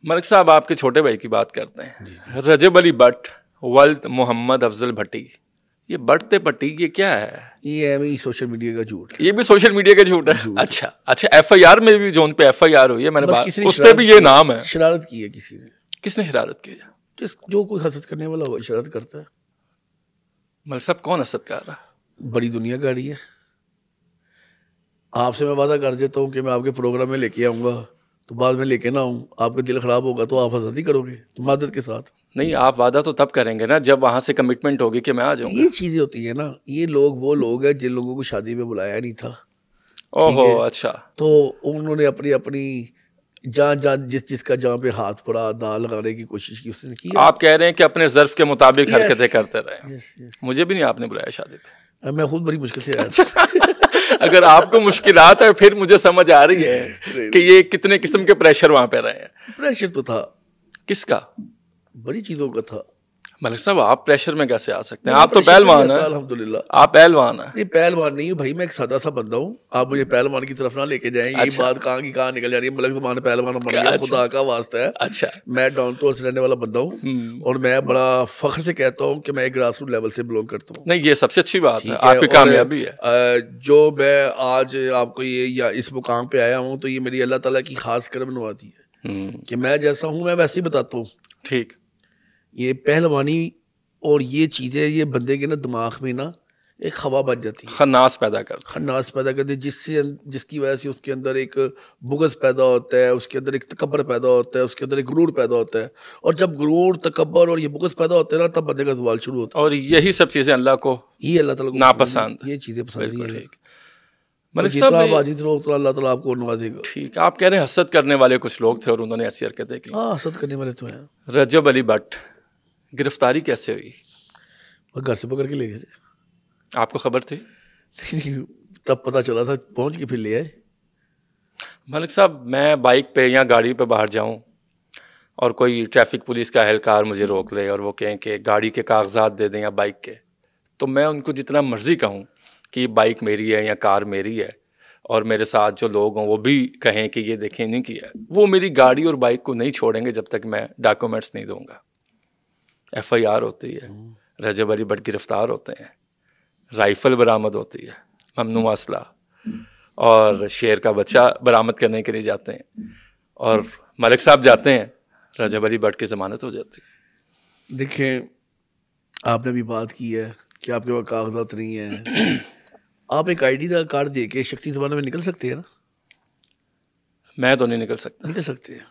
मलिक साहब आपके छोटे भाई की बात करते हैं, रजब अली भट्ट वल्द मोहम्मद अफजल भट्टी, ये बढ़ते पट्टी ये क्या है? ये है भाई सोशल मीडिया का झूठ। ये भी सोशल मीडिया का झूठ है? अच्छा अच्छा, FIR में भी, जो उन पे FIR हुई है मैंने बात, उस पे भी ये नाम है। शरारत की है किसी ने। किसने शरारत की है? जो कोई हसद करने वाला हो शरारत करता है। मलिक साहब कौन हसद कर रहा? बड़ी दुनिया कर रही है। आपसे मैं वादा कर देता हूँ कि मैं आपके प्रोग्राम में लेके आऊँगा, तो बाद में लेके ना आऊँ, आपका दिल खराब होगा तो आप हसद ही करोगे मदद के साथ। नहीं, आप वादा तो तब करेंगे ना जब वहां से कमिटमेंट होगी कि मैं आ जाऊंगा। ये चीजें होती है ना, ये लोग वो लोग हैं जिन लोगों को शादी में बुलाया नहीं था। ओहो अच्छा। तो उन्होंने अपनी अपनी जहाँ जिसका जहाँ पे हाथ पड़ा दाल लगाने की कोशिश की उसने की। आप कह रहे हैं कि अपने ज़र्फ के मुताबिक हरकतें करते रहे। yes. मुझे भी नहीं आपने बुलाया शादी पे। मैं खुद बड़ी मुश्किल से आया था। अगर आपको मुश्किलात है फिर मुझे समझ आ रही है कि ये कितने किस्म के प्रेशर वहां पे रहे हैं। प्रेशर तो था। किसका? बड़ी चीजों का था। मलिक साहब आप प्रेशर में कैसे आ सकते हैं? आप तो पहलवान हैं। अल्हम्दुलिल्लाह आप पहलवान हैं। नहीं, पहलवान नहीं हूँ भाई, मैं एक सादा सा बंदा हूँ। आप मुझे पहलवान की तरफ ना लेके जाएं। यही बात कहाँ की कहाँ निकल जा रही है। मलिक ज़मान पहलवान बन गया, खुदा का वास्ता है। अच्छा, मैं डाउन टू अर्थ रहने वाला बंदा हूँ और मैं बड़ा फख्र से कहता हूँ कि मैं एक ग्रास रूट लेवल से बिलोंग करता हूँ। नहीं, ये सबसे अच्छी बात है, आपकी कामयाबी है। जो मैं आज आपको ये या इस मुकाम पे आया हूँ तो ये मेरी अल्लाह ताला की खास करम नवाती है कि मैं जैसा हूँ मैं वैसे ही बताता हूँ। ठीक। ये पहलवानी और ये चीज़ें ये बंदे के ना दिमाग में ना एक हवा बन जाती है, खन्नास पैदा करती है, जिसकी वजह से उसके अंदर एक बुग़्ज़ पैदा होता है, उसके अंदर एक तकब्बर पैदा होता है, उसके अंदर एक गुरूर पैदा होता है। और जब गुरूर तकब्बर और ये बुग़्ज़ पैदा होते हैं ना तब बंदे का ज़वाल शुरू होता है। और यही सब चीज़ें अल्लाह को, ये अल्लाह ताला को नापसंद, ये चीज़ें पसंद नहीं है। मलिक साहब अल्लाह ताला आपको नवाजेगा। ठीक। आप कह रहे हैं हसद करने वाले कुछ लोग थे और उन्होंने ऐसी हरकतें की। हाँ, हसद करने वाले तो हैं। रजब अली भट्ट गिरफ्तारी कैसे हुई? घर से पकड़ के ले गए थे। आपको खबर थी? तब पता चला था, पहुंच के फिर ले आए। मलिक साहब मैं बाइक पे या गाड़ी पे बाहर जाऊं और कोई ट्रैफिक पुलिस का एहलकार मुझे रोक ले और वो कहें कि गाड़ी के कागजात दे दें या बाइक के, तो मैं उनको जितना मर्जी कहूं कि ये बाइक मेरी है या कार मेरी है और मेरे साथ जो लोग हों वो भी कहें कि ये देखें नहीं किया, वो मेरी गाड़ी और बाइक को नहीं छोड़ेंगे जब तक मैं डॉक्यूमेंट्स नहीं दूंगा। FIR होती है, रजब अली भट्ट गिरफ्तार होते हैं, राइफल बरामद होती है, ममनू असला, और शेर का बच्चा बरामद करने के लिए जाते हैं और मलिक साहब जाते हैं, रजब अली भट्ट की ज़मानत हो जाती है। देखें, आपने भी बात की है कि आपके पास कागजात नहीं है। आप एक ID का कार्ड दे के शख्सी ज़माने में निकल सकते हैं ना? मैं तो नहीं निकल सकता। निकल सकते हैं,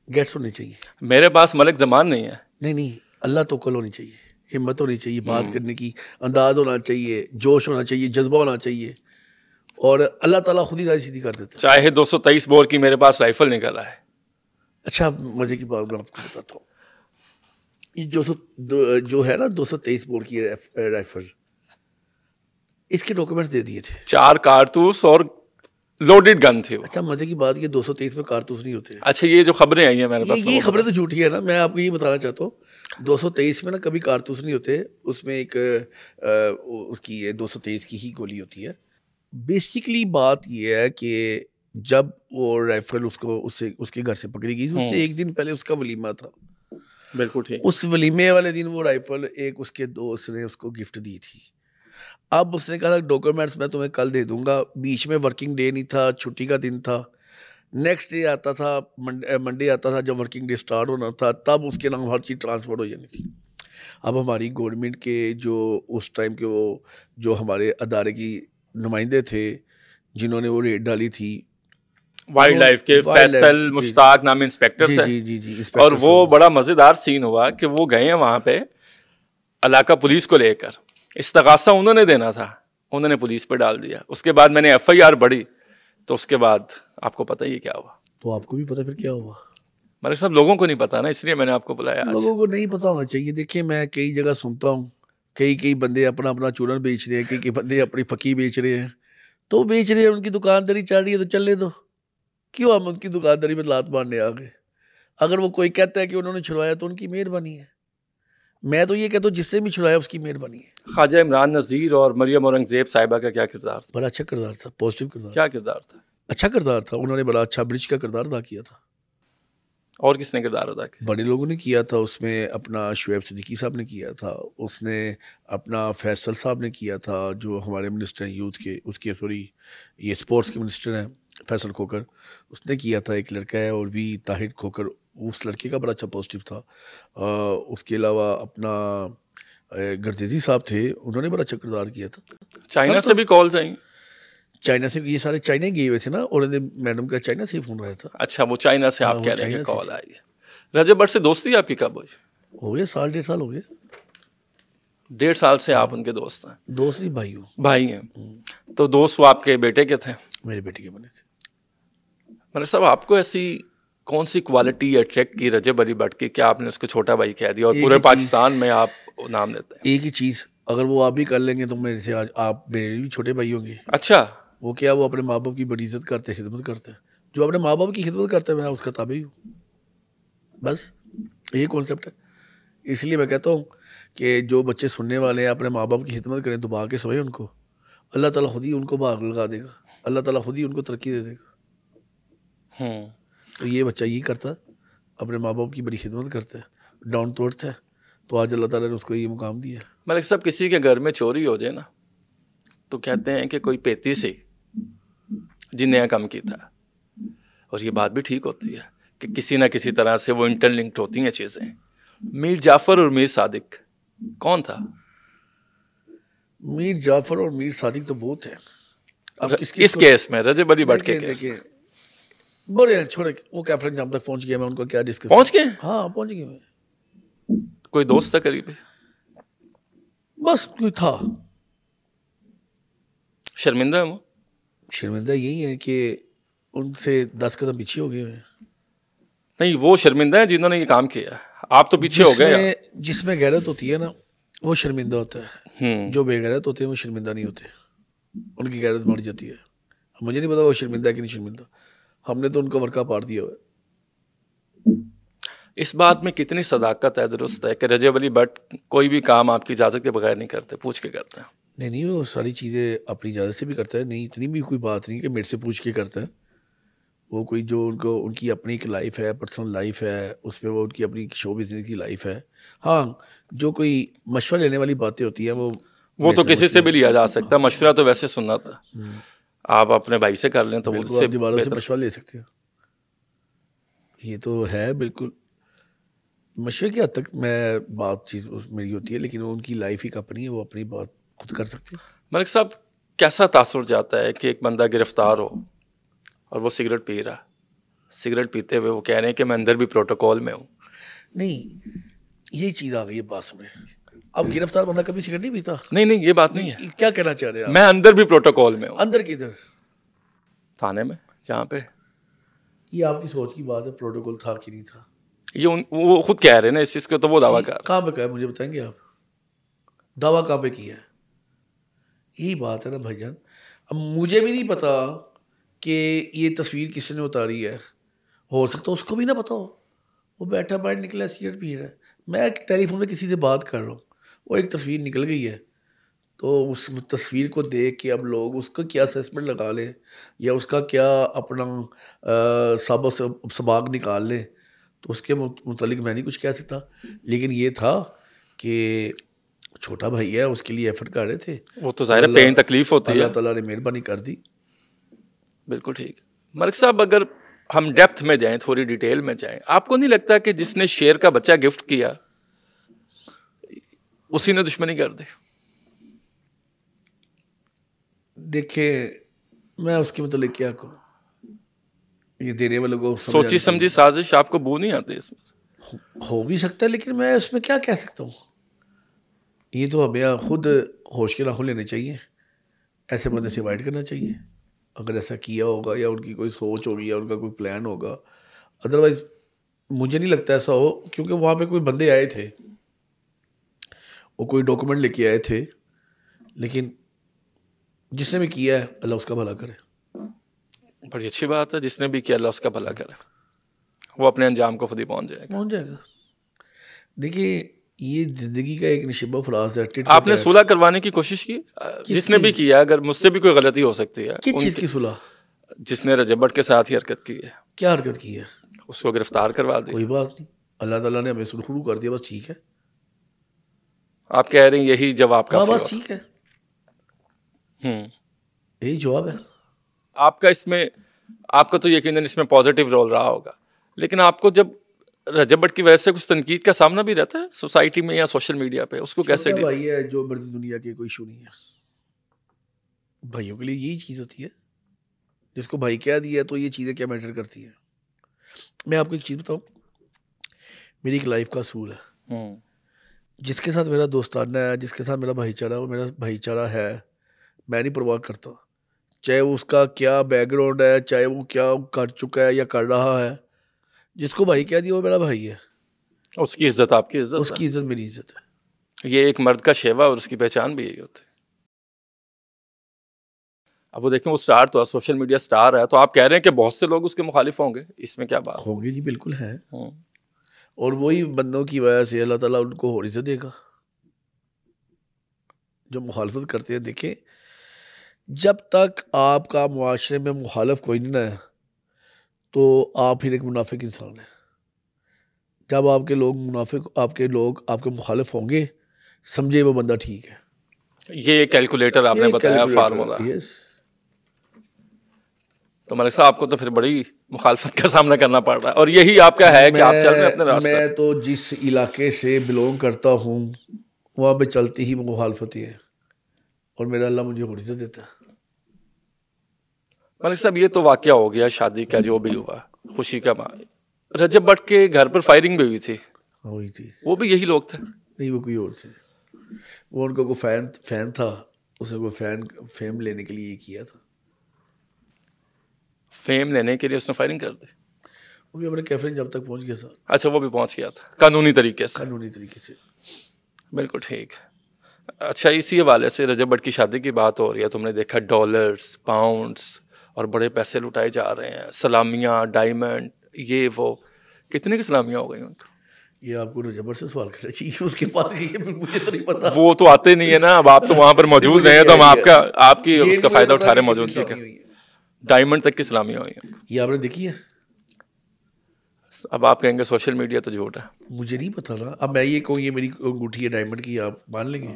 गेट्स होनी चाहिए। मेरे पास मलिक ज़मान नहीं है। नहीं, अल्लाह तो कल होनी चाहिए, हिम्मत होनी चाहिए, बात करने की अंदाज होना चाहिए, जोश होना चाहिए, जज्बा होना चाहिए, और अल्लाह ताला खुद ही राय सीधी कर देता है। चाहे 223 बोर की मेरे पास राइफल निकला है। अच्छा, मजे की बात मैं आपको बताता हूँ। ये जो है ना 223 बोर की राइफल, इसके डॉक्यूमेंट्स दे दिए थे। 4 कारतूस और लोडेड गन थे वो। अच्छा, मजे की बात, ये 223 में कारतूस नहीं होते। अच्छा, ये जो खबरें आई हैं मेरे पास, ये खबरें तो झूठी है ना। मैं आपको ये बताना चाहता हूँ 223 में ना कभी कारतूस नहीं होते, उसमें एक उसकी 223 की ही गोली होती है। बेसिकली बात ये है कि जब वो राइफल उसके घर से पकड़ी गई, उससे एक दिन पहले उसका वलीमा था। बिल्कुल ठीक। उस वलीमे वाले दिन वो राइफल एक उसके दोस्त ने उसको गिफ्ट दी थी। अब उसने कहा था डॉक्यूमेंट्स मैं तुम्हें कल दे दूंगा। बीच में वर्किंग डे नहीं था, छुट्टी का दिन था। नेक्स्ट डे आता था, मंडे आता था जब वर्किंग डे स्टार्ट होना था, तब उसके नाम हर चीज़ ट्रांसफर हो जानी थी। अब हमारी गवर्नमेंट के जो उस टाइम के वो जो हमारे अदारे की नुमाइंदे थे जिन्होंने वो रेड डाली थी, वाइल्ड लाइफ के फैसल मुश्ताक नाम इंस्पेक्टर थे। जी, और वो बड़ा मज़ेदार सीन हुआ कि वो गए हैं वहाँ पे इलाका पुलिस को लेकर, इस्तगासा उन्होंने देना था, उन्होंने पुलिस पे डाल दिया। उसके बाद मैंने FIR बढ़ी, तो उसके बाद आपको पता ही क्या हुआ। तो आपको भी पता फिर क्या हुआ? मलिक साहब लोगों को नहीं पता ना, इसलिए मैंने आपको बुलाया। लोगों को नहीं पता होना चाहिए। देखिए, मैं कई जगह सुनता हूँ, कई बंदे अपना अपना चूरन बेच रहे हैं, कई बंदे अपनी फकी बेच रहे हैं। तो बेच रहे हैं, उनकी दुकानदारी चल रही है तो चलने दो, क्यों हम उनकी दुकानदारी में लात मारने आ गए? अगर वो कोई कहता है कि उन्होंने छुड़वाया तो उनकी मेहरबानी है। मैं तो ये कहता हूँ जिससे भी छुड़ाया उसकी मेहरबानी है। ख्वाजा इमरान नज़ीर और मरियम औरंगजेब साहिबा का क्या किरदार था? बड़ा अच्छा किरदार था, पॉजिटिव किरदार। क्या किरदार था? अच्छा किरदार था, उन्होंने बड़ा अच्छा ब्रिज का किरदार अदा किया था। और किसने किरदार अदा किया? बड़े लोगों ने किया था उसमें, अपना शुएब सिद्दीकी साहब ने किया था, उसने अपना फैसल साहब ने किया था जो हमारे मिनिस्टर हैं यूथ के, उसके सॉरी ये स्पोर्ट्स के मिनिस्टर हैं फैसल खोकर, उसने किया था। एक लड़का है और भी ताहिर खोकर, उस लड़के का बड़ा अच्छा पॉजिटिव था। उसके अलावा अपना गर्जेजी साहब थे, उन्होंने बड़ा अच्छा किरदार किया था। चाइना से भी कॉल्स आई? चाइना से ये सारे चाइना ही गए हुए थे ना, और मैडम का चाइना से फोन आया था। अच्छा, वो चाइना से हाँ, आप वो कह रहे हैं चाइना कि से कॉल थी। आई है। रजब भट्ट से दोस्ती आपकी कब हुई? हो गया 1.5 साल हो गए। 1.5 साल से आप उनके दोस्त हैं? दोस्त नहीं, भाई हूँ। भाई हैं। तो दोस्त वो आपके बेटे के थे? मेरे बेटे के बने थे। मतलब साहब, आपको ऐसी कौन सी क्वालिटी अट्रैक्ट की रजब अली भट्ट की, क्या आपने उसको छोटा भाई कह दिया और एक पूरे ही पाकिस्तान में आप नाम लेते हैं? एक ही चीज़, अगर वो आप भी कर लेंगे तो मेरे से आज आप मेरे भी छोटे भाई होंगे। अच्छा, वो क्या, वो अपने माँ बाप की बड़ी इज्जत करते हैं, खिदमत करते हैं। जो अपने माँ बाप की खिदमत करते हैं मैं उसका ताबे ही हूँ। बस ये कॉन्सेप्ट है। इसलिए मैं कहता हूँ कि जो बच्चे सुनने वाले हैं अपने माँ बाप की खिदमत करें, दुबा के सोए उनको, अल्लाह ताला खुद ही उनको भाग लगा देगा, अल्लाह ताला खुद ही उनको तरक्की दे देगा। तो ये बच्चा यही करता है, अपने माँ बाप की बड़ी खिदमत करता है, डाउन टू अर्थ है, तो आज अल्लाह ताला ने उसको ये मुकाम दिया। मलिक साहब, किसी के घर में चोरी हो जाए ना तो कहते हैं कि कोई पेती से जिन्हें कम की था, और ये बात भी ठीक होती है कि किसी ना किसी तरह से वो इंटरलिंक्ड होती हैं चीज़ें। मीर जाफ़र और मीर सादिक कौन था? मीर जाफ़र और मीर सादिक तो बहुत है। अब इस केस में, रजब अली भट्ट के केस में बड़े हैं, छोड़े, वो कैफरे अंजाम तक पहुंच गया, मैं उनको क्या डिस्कस पहुंच गए? हाँ, पहुंच गए मैं। कोई दोस्त था करीबी? बस कोई था। शर्मिंदा है वो? शर्मिंदा यही है कि उनसे 10 कदम पीछे हो गए हैं। नहीं, वो शर्मिंदा है जिन्होंने ये काम किया, आप तो पीछे हो गए। जिसमें गैरत होती है ना वो शर्मिंदा होता है, जो बेगैरत होते हैं वो शर्मिंदा नहीं होते, उनकी गैरत मर जाती है। मुझे नहीं पता वो शर्मिंदा है कि नहीं शर्मिंदा, हमने तो उनका वर्का पार दिया हुआ है। इस बात में कितनी सदाकत है, दुरुस्त है कि रजब अली भट्ट कोई भी काम आपकी इजाज़त के बगैर नहीं करते, पूछ के करते हैं? नहीं, वो सारी चीज़ें अपनी इजाज़त से भी करता है, नहीं इतनी भी कोई बात नहीं कि मेरे से पूछ के करता है। वो कोई जो उनकी अपनी एक लाइफ है, पर्सनल लाइफ है, उसमें वो उनकी अपनी शो बिजनेस की लाइफ है। हाँ, जो कोई मशवरा लेने वाली बातें होती हैं वो तो किसी से भी लिया जा सकता है। मशवरा तो वैसे सुनना था, आप अपने भाई से कर लें तो उससे दीवारों से मशवरा ले सकते हो। ये तो है बिल्कुल, मशवरे की हद तक मैं बातचीत मेरी होती है, लेकिन उनकी लाइफ ही अपनी है, वो अपनी बात खुद कर सकते हैं। मलिक साहब, कैसा तासुर जाता है कि एक बंदा गिरफ्तार हो और वो सिगरेट पी रहा, सिगरेट पीते हुए वो कह रहे हैं कि मैं अंदर भी प्रोटोकॉल में हूँ? नहीं, ये चीज़ आ गई है पास में। अब गिरफ्तार बंदा कभी सिगरेट नहीं पीता। नहीं, ये बात नहीं है। क्या कहना चाह रहे हैं आप? मैं अंदर भी प्रोटोकॉल में हूँ। अंदर किधर? थाने में, जहाँ पे। ये आपकी सोच की बात है, प्रोटोकॉल था कि नहीं था, ये वो खुद कह रहे हैं ना इस चीज़ को, तो वो दावा कर। कहाँ पे कहा है मुझे बताएंगे आप? दावा कहाँ पे किया है? यही बात है ना भाईजान। अब मुझे भी नहीं पता कि ये तस्वीर किसने उतारी है, हो सकता है उसको भी ना पता हो, वो बैठा बाहर निकला सिगरेट पी रहा है, मैं टेलीफोन में किसी से बात कर रहा हूँ, वो एक तस्वीर निकल गई है, तो उस तस्वीर को देख के अब लोग उसका क्या असेसमेंट लगा लें या उसका क्या अपना सबाक निकाल लें, तो उसके मुतालिक मैं नहीं कुछ कह सकता। लेकिन ये था कि छोटा भाई है, उसके लिए एफर्ट कर रहे थे, वो तो ज़ाहिर है पेन तकलीफ होती है, अल्लाह ताला ने मेहरबानी कर दी। बिल्कुल ठीक। मलिक साहब, अगर हम डेप्थ में जाएं, थोड़ी डिटेल में जाएं, आपको नहीं लगता कि जिसने शेर का बच्चा गिफ्ट किया उसी ने दुश्मनी कर दी? देखिए, मैं उसके मतलब क्या कहूँ, ये देने वालों को सोची समझी साजिश, आपको बू नहीं आती इसमें से? हो भी सकता है, लेकिन मैं उसमें क्या कह सकता हूँ। ये तो हमें खुद होश के राहुल लेने चाहिए, ऐसे बंदे से अवॉइड करना चाहिए अगर ऐसा किया होगा या उनकी कोई सोच होगी या उनका कोई प्लान होगा। अदरवाइज मुझे नहीं लगता ऐसा हो, क्योंकि वहाँ पे कोई बंदे आए थे, वो कोई डॉक्यूमेंट लेके आए थे, लेकिन जिसने भी किया है अल्लाह उसका भला करे। बड़ी अच्छी बात है, जिसने भी किया अल्लाह उसका भला करे, वो अपने अंजाम को खुद ही पहुँच जाएगा। देखिए, ये जिंदगी का एक नशीबा फराज है। आपने सुलह करवाने की कोशिश की? जिसने भी किया, अगर मुझसे भी कोई गलती हो सकती है। किस चीज़ की सुलह? जिसने रजब भट्ट के साथ ही हरकत की है। क्या हरकत की है? उसको गिरफ्तार करवा दी। कोई बात नहीं, अल्लाह ताला ने हमें सुरखरू कर दिया, बस ठीक है। आप कह रहे हैं यही जवाब हाँ काफी बस होगा। ठीक है, हम्म। यही जवाब है। आपका इसमें, आपका तो यकीनन इसमें पॉजिटिव रोल रहा होगा, लेकिन आपको जब रजब भट्ट की वजह से कुछ तनकीद का सामना भी रहता है सोसाइटी में या सोशल मीडिया पे, उसको कैसे छोटा डील? भाई है, जो मर्जी दुनिया के, कोई इशू नहीं है। भाइयों के लिए यही चीज़ होती है, जिसको भाई कह दिया तो ये चीज़ें क्या मैटर करती है। मैं आपको एक चीज़ बताऊँ, मेरी एक लाइफ का असूल है, जिसके साथ मेरा दोस्ताना है, जिसके साथ मेरा भाईचारा है, वो मेरा भाईचारा है। मैं नहीं परवाह करता, चाहे वो उसका क्या बैकग्राउंड है, चाहे वो क्या कर चुका है या कर रहा है। जिसको भाई कह दिया वो मेरा भाई है, उसकी इज्जत आपकी इज्जत उसकी इज्जत मेरी इज्जत है। है। ये एक मर्द का शेवा और उसकी पहचान भी यही होती है। अब वो देखें, वो स्टार तो है, सोशल मीडिया स्टार है, तो आप कह रहे हैं कि बहुत से लोग उसके मुखालिफ होंगे, इसमें क्या बात? होंगे जी, बिल्कुल है। और वही बंदों की वजह से अल्लाह ताला उनको और इज्जत देगा जो मुखालफत करते हैं। देखें, जब तक आपका मुआशरे में मुखालफ कोई नहीं ना है, तो आप फिर एक मुनाफिक इंसान है। जब आपके लोग मुनाफिक, आपके लोग आपके मुखालिफ होंगे, समझे वो बंदा ठीक है। ये कैलकुलेटर आपने ये बताया, कैलकुलेटर, फार्मूला। यस। तो मलिक साहब, आपको तो फिर बड़ी मुखालफत का सामना करना पड़ रहा है, और यही आपका है कि आप चल रहे हैं अपने रास्ते। मैं तो जिस इलाके से बिलोंग करता हूँ वहाँ पे चलती ही मुखालफत ही है, और मेरा अल्लाह मुझे और इज्जत देता है। मलिक साहब, ये तो वाकया हो गया शादी का, जो भी हुआ खुशी का माहौल। रजब भट्ट के घर पर फायरिंग भी हुई थी, हुई थी। वो भी यही लोग थे? नहीं, वो कोई और थे। वो उनका कोई फैन था, उसने कोई फेम लेने के लिए ये किया था। फेम लेने के लिए उसने फायरिंग कर दी? वो भी अपने कैफे जब तक पहुंच गया था, अच्छा, वो भी पहुंच गया था कानूनी तरीके से? कानूनी तरीके से। बिल्कुल ठीक। अच्छा, इसी हवाले से रजब भट्ट की शादी की बात हो रही है, तुमने देखा डॉलर्स, पाउंड्स और बड़े पैसे लुटाए जा रहे हैं, सलामियाँ, डायमंड, ये वो। कितने की सलामियाँ हो गई उनको? ये आपको रजब भट्ट से सवाल करना चाहिए, उसके पास ये मुझे तो नहीं पता। वो तो आते नहीं है ना, अब आप तो वहाँ पर मौजूद रहे हैं, तो हम आपकी उसका फायदा उठा रहे हैं मौजूदगी का। डायमंड तक की सलामियाँ हुई हैं। ये आपने देखी है? अब आप कहेंगे सोशल मीडिया तो झूठ है। मुझे नहीं पता ना, अब मैं ये कहूँ ये मेरी अंगूठी है डायमंड की, आप मान लेंगे?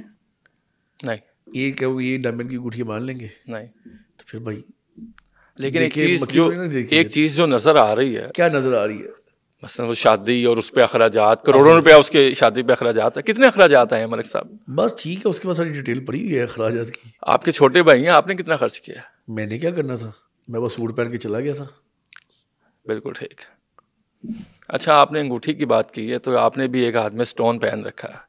नहीं। ये कहूँ ये डायमंड की अंगूठी मान लेंगे? नहीं। तो फिर भाई, लेकिन एक चीज जो नजर आ रही है। क्या नजर आ रही है? मसलन वो शादी और उस पे अखराजात, करोड़ों रुपया उसके शादी पे अखराजात है। कितने अखराजात हैं मलिक साहब? बस ठीक है, उसके बाद सारी डिटेल पड़ी हुई है अखराजात की। आपके छोटे भाई हैं, आपने कितना खर्च किया? मैंने क्या करना था, मैं बस सूट पहन के चला गया था। बिल्कुल ठीक। अच्छा, आपने अंगूठी की बात की है, तो आपने भी एक हाथ में स्टोन पहन रखा है,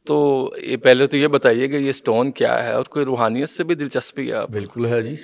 तो ये पहले तो ये बताइए कि ये स्टोन क्या है और कोई रूहानियत से भी दिलचस्पी है? बिल्कुल है जी।